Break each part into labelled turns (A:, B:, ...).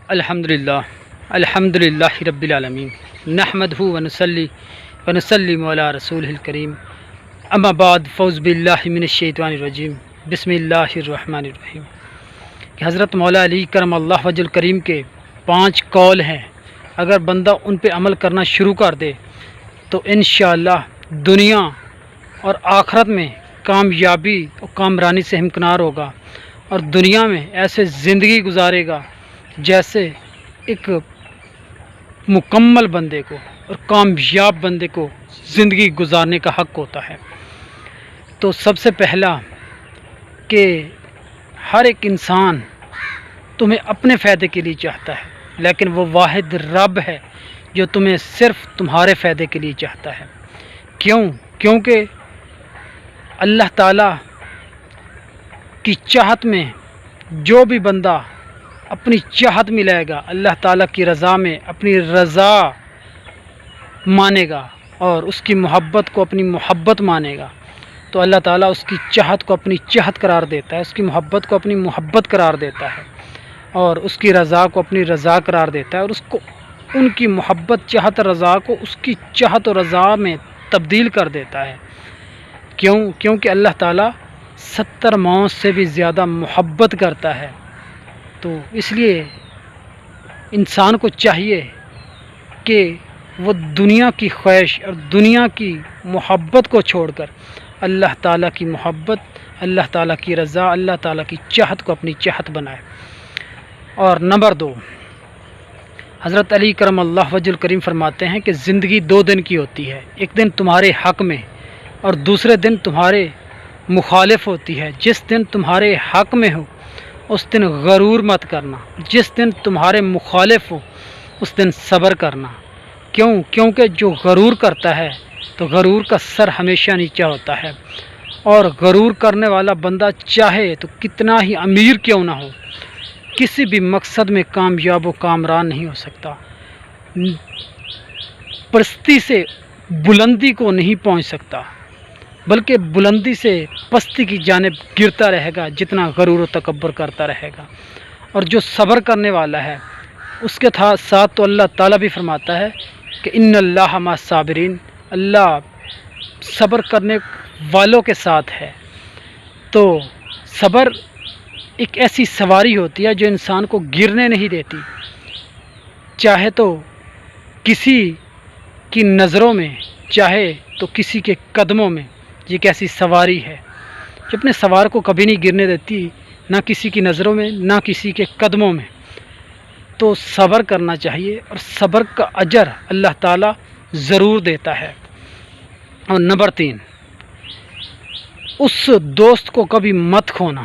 A: الحمدللہ رب العالمین نحمدہ ونسلم علی رسولہ الکریم اما بعد فوز باللہ من الشیطان الرجیم بسم اللہ الرحمن الرحیم کہ حضرت مولا علی کرم اللہ وجہ الکریم کے 5 قول ہیں، اگر بندہ ان پہ عمل کرنا شروع کر دے تو انشاءاللہ دنیا اور آخرت میں کامیابی اور کامرانی سے ہمکنار ہوگا، اور دنیا میں ایسے زندگی گزارے گا جیسے ایک مکمل بندے کو اور کامیاب بندے کو زندگی گزارنے کا حق ہوتا ہے۔ تو سب سے پہلا کہ ہر ایک انسان تمہیں اپنے فائدے کے لیے چاہتا ہے، لیکن وہ واحد رب ہے جو تمہیں صرف تمہارے فائدے کے لیے چاہتا ہے۔ کیونکہ اللہ تعالیٰ کی چاہت میں جو بھی بندہ اپنی چاہت میں لائے گا، اللہ تعالیٰ کی رضا میں اپنی رضا مانے گا اور اس کی محبت کو اپنی محبت مانے گا، تو اللہ تعالیٰ اس کی چاہت کو اپنی چاہت قرار دیتا ہے، اس کی محبت کو اپنی محبت قرار دیتا ہے، اور اس کی رضا کو اپنی رضا قرار دیتا ہے، اور اس کو ان کی محبت چاہت رضا کو اس کی چاہت و رضا میں تبدیل کر دیتا ہے۔ کیونکہ اللہ تعالیٰ 70 ماؤں سے بھی زیادہ محبت کرتا ہے۔ تو اس لیے انسان کو چاہیے کہ وہ دنیا کی خواہش اور دنیا کی محبت کو چھوڑ کر اللہ تعالیٰ کی محبت، اللہ تعالیٰ کی رضا، اللہ تعالیٰ کی چاہت کو اپنی چاہت بنائے۔ اور نمبر 2، حضرت علی کرم اللہ وجہ الکریم فرماتے ہیں کہ زندگی 2 دن کی ہوتی ہے، ایک دن تمہارے حق میں اور دوسرے دن تمہارے مخالف ہوتی ہے۔ جس دن تمہارے حق میں ہو اس دن غرور مت کرنا، جس دن تمہارے مخالف ہو اس دن صبر کرنا۔ کیونکہ جو غرور کرتا ہے تو غرور کا سر ہمیشہ نیچا ہوتا ہے، اور غرور کرنے والا بندہ چاہے تو کتنا ہی امیر کیوں نہ ہو، کسی بھی مقصد میں کامیاب و کامران نہیں ہو سکتا، پستی سے بلندی کو نہیں پہنچ سکتا، بلکہ بلندی سے پستی کی جانب گرتا رہے گا جتنا غرور و تکبر کرتا رہے گا۔ اور جو صبر کرنے والا ہے اس کے ساتھ تو اللہ تعالیٰ بھی فرماتا ہے کہ ان اللہ مع الصابرین، اللہ صبر کرنے والوں کے ساتھ ہے۔ تو صبر ایک ایسی سواری ہوتی ہے جو انسان کو گرنے نہیں دیتی، چاہے تو کسی کی نظروں میں چاہے تو کسی کے قدموں میں۔ یہ ایک ایسی سواری ہے جو اپنے سوار کو کبھی نہیں گرنے دیتی، نہ کسی کی نظروں میں نہ کسی کے قدموں میں۔ تو صبر کرنا چاہیے، اور صبر کا اجر اللہ تعالیٰ ضرور دیتا ہے۔ اور نمبر 3، اس دوست کو کبھی مت کھونا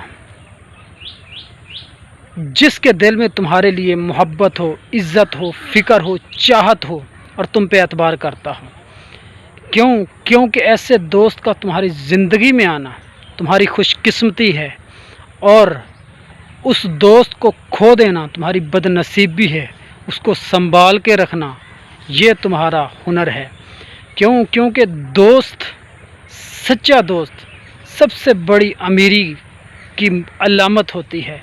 A: جس کے دل میں تمہارے لیے محبت ہو، عزت ہو، فکر ہو، چاہت ہو اور تم پہ اعتبار کرتا ہو۔ کیونکہ ایسے دوست کا تمہاری زندگی میں آنا تمہاری خوش قسمتی ہے، اور اس دوست کو کھو دینا تمہاری بد نصیبی ہے، اس کو سنبھال کے رکھنا یہ تمہارا ہنر ہے۔ کیونکہ دوست، سچا دوست سب سے بڑی امیری کی علامت ہوتی ہے،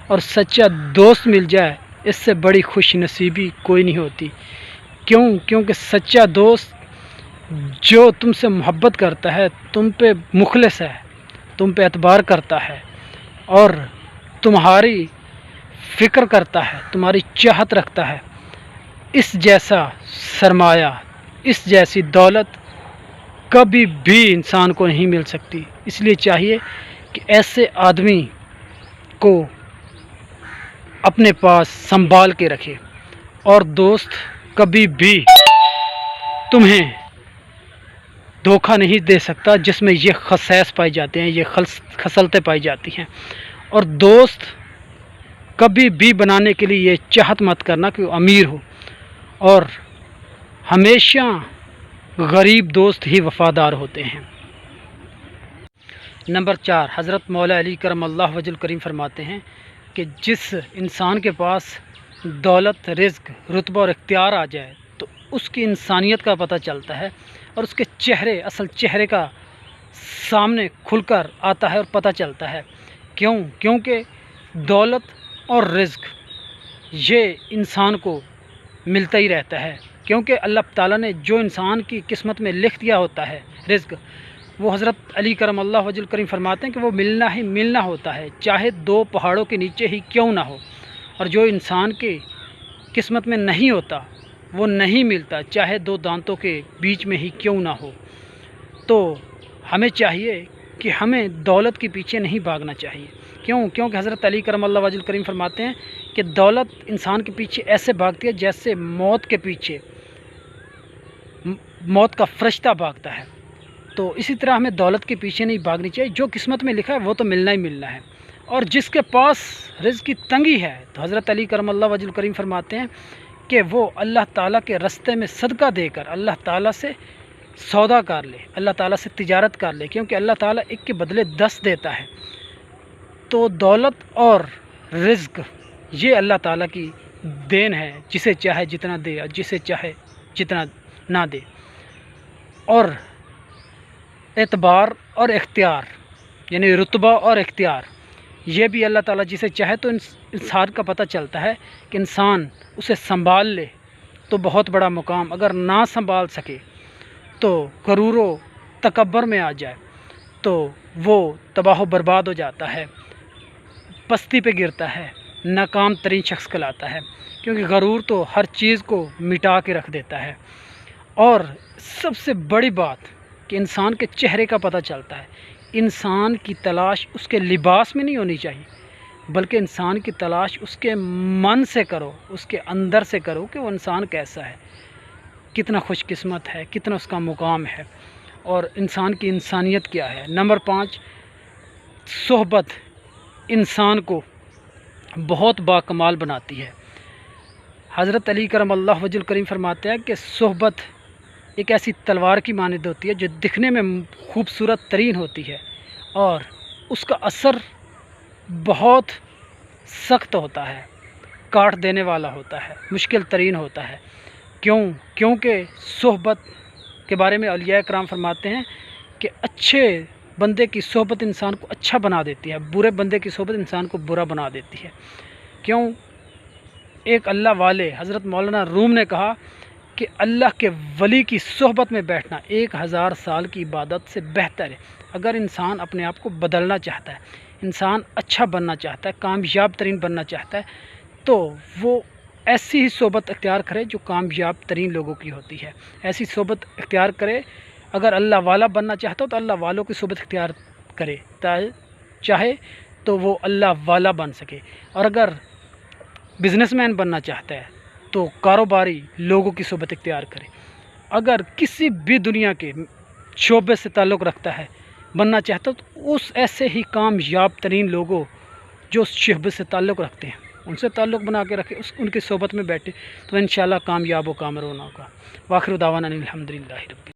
A: اور سچا دوست مل جائے اس سے بڑی خوش نصیبی کوئی نہیں ہوتی۔ کیونکہ سچا دوست جو تم سے محبت کرتا ہے، تم پہ مخلص ہے، تم پہ اعتبار کرتا ہے، اور تمہاری فکر کرتا ہے، تمہاری چاہت رکھتا ہے، اس جیسا سرمایہ، اس جیسی دولت کبھی بھی انسان کو نہیں مل سکتی۔ اس لیے چاہیے کہ ایسے آدمی کو اپنے پاس سنبھال کے رکھے، اور دوست کبھی بھی تمہیں دھوکہ نہیں دے سکتا جس میں یہ خصائص پائی جاتے ہیں، یہ خصلتیں پائی جاتی ہیں۔ اور دوست کبھی بھی بنانے کے لیے یہ چاہت مت کرنا کہ وہ امیر ہو، اور ہمیشہ غریب دوست ہی وفادار ہوتے ہیں۔ نمبر 4، حضرت مولا علی کرم اللہ وجہ الکریم فرماتے ہیں کہ جس انسان کے پاس دولت، رزق، رتبہ اور اختیار آ جائے تو اس کی انسانیت کا پتہ چلتا ہے، اور اس کے اصل چہرے کا سامنے کھل کر آتا ہے اور پتہ چلتا ہے۔ کیونکہ دولت اور رزق یہ انسان کو ملتا ہی رہتا ہے، کیونکہ اللہ تعالیٰ نے جو انسان کی قسمت میں لکھ دیا ہوتا ہے رزق، وہ حضرت علی کرم اللہ وجہ الکریم فرماتے ہیں کہ وہ ملنا ہی ملنا ہوتا ہے، چاہے دو پہاڑوں کے نیچے ہی کیوں نہ ہو۔ اور جو انسان کے قسمت میں نہیں ہوتا وہ نہیں ملتا، چاہے دو دانتوں کے بیچ میں ہی کیوں نہ ہو۔ تو ہمیں چاہیے کہ ہمیں دولت کے پیچھے نہیں بھاگنا چاہیے، کیونکہ حضرت علی کرم اللہ وجہ الکریم فرماتے ہیں کہ دولت انسان کے پیچھے ایسے بھاگتی ہے جیسے موت کے پیچھے موت کا فرشتہ بھاگتا ہے۔ تو اسی طرح ہمیں دولت کے پیچھے نہیں بھاگنی چاہیے، جو قسمت میں لکھا ہے وہ تو ملنا ہی ملنا ہے۔ اور جس کے پاس رزق کی تنگی ہے تو حضرت علی کرم اللہ وجہ الکریم فرماتے ہیں کہ وہ اللہ تعالیٰ کے رستے میں صدقہ دے کر اللہ تعالیٰ سے سودا کر لے، اللہ تعالیٰ سے تجارت کر لے، کیونکہ اللہ تعالیٰ ایک کے بدلے 10 دیتا ہے۔ تو دولت اور رزق یہ اللہ تعالیٰ کی دین ہے، جسے چاہے جتنا دے اور جسے چاہے جتنا نہ دے۔ اور اعتبار اور اختیار یعنی رتبہ اور اختیار، یہ بھی اللہ تعالیٰ جسے چاہے تو انسان کا پتہ چلتا ہے کہ انسان اسے سنبھال لے تو بہت بڑا مقام، اگر نہ سنبھال سکے تو غرور و تکبر میں آ جائے تو وہ تباہ و برباد ہو جاتا ہے، پستی پہ گرتا ہے، ناکام ترین شخص کہلاتا ہے، کیونکہ غرور تو ہر چیز کو مٹا کے رکھ دیتا ہے۔ اور سب سے بڑی بات کہ انسان کے چہرے کا پتہ چلتا ہے۔ انسان کی تلاش اس کے لباس میں نہیں ہونی چاہیے، بلکہ انسان کی تلاش اس کے من سے کرو، اس کے اندر سے کرو کہ وہ انسان کیسا ہے، کتنا خوش قسمت ہے، کتنا اس کا مقام ہے، اور انسان کی انسانیت کیا ہے۔ نمبر 5، صحبت انسان کو بہت باکمال بناتی ہے۔ حضرت علی کرم اللہ وجہ الکریم فرماتے ہیں کہ صحبت ایک ایسی تلوار کی مانند ہوتی ہے جو دکھنے میں خوبصورت ترین ہوتی ہے اور اس کا اثر بہت سخت ہوتا ہے، کاٹ دینے والا ہوتا ہے، مشکل ترین ہوتا ہے۔ کیونکہ صحبت کے بارے میں اولیاء کرام فرماتے ہیں کہ اچھے بندے کی صحبت انسان کو اچھا بنا دیتی ہے، برے بندے کی صحبت انسان کو برا بنا دیتی ہے۔ ایک اللہ والے حضرت مولانا روم نے کہا کہ اللہ کے ولی کی صحبت میں بیٹھنا 1000 سال کی عبادت سے بہتر ہے۔ اگر انسان اپنے آپ کو بدلنا چاہتا ہے، انسان اچھا بننا چاہتا ہے، کامیاب ترین بننا چاہتا ہے، تو وہ ایسی ہی صحبت اختیار کرے جو کامیاب ترین لوگوں کی ہوتی ہے، ایسی صحبت اختیار کرے۔ اگر اللہ والا بننا چاہتا ہو تو اللہ والوں کی صحبت اختیار کرے، چاہے تو وہ اللہ والا بن سکے۔ اور اگر بزنس مین بننا چاہتا ہے تو کاروباری لوگوں کی صحبت اختیار کرے۔ اگر کسی بھی دنیا کے شعبے سے تعلق رکھتا ہے، بننا چاہتا ہے تو اس ایسے ہی کامیاب ترین لوگوں جو اس شعبے سے تعلق رکھتے ہیں ان سے تعلق بنا کے رکھے، ان کی صحبت میں بیٹھے تو انشاءاللہ کامیاب و کامران ہوگا۔ وآخر دعوانا الحمدللہ رب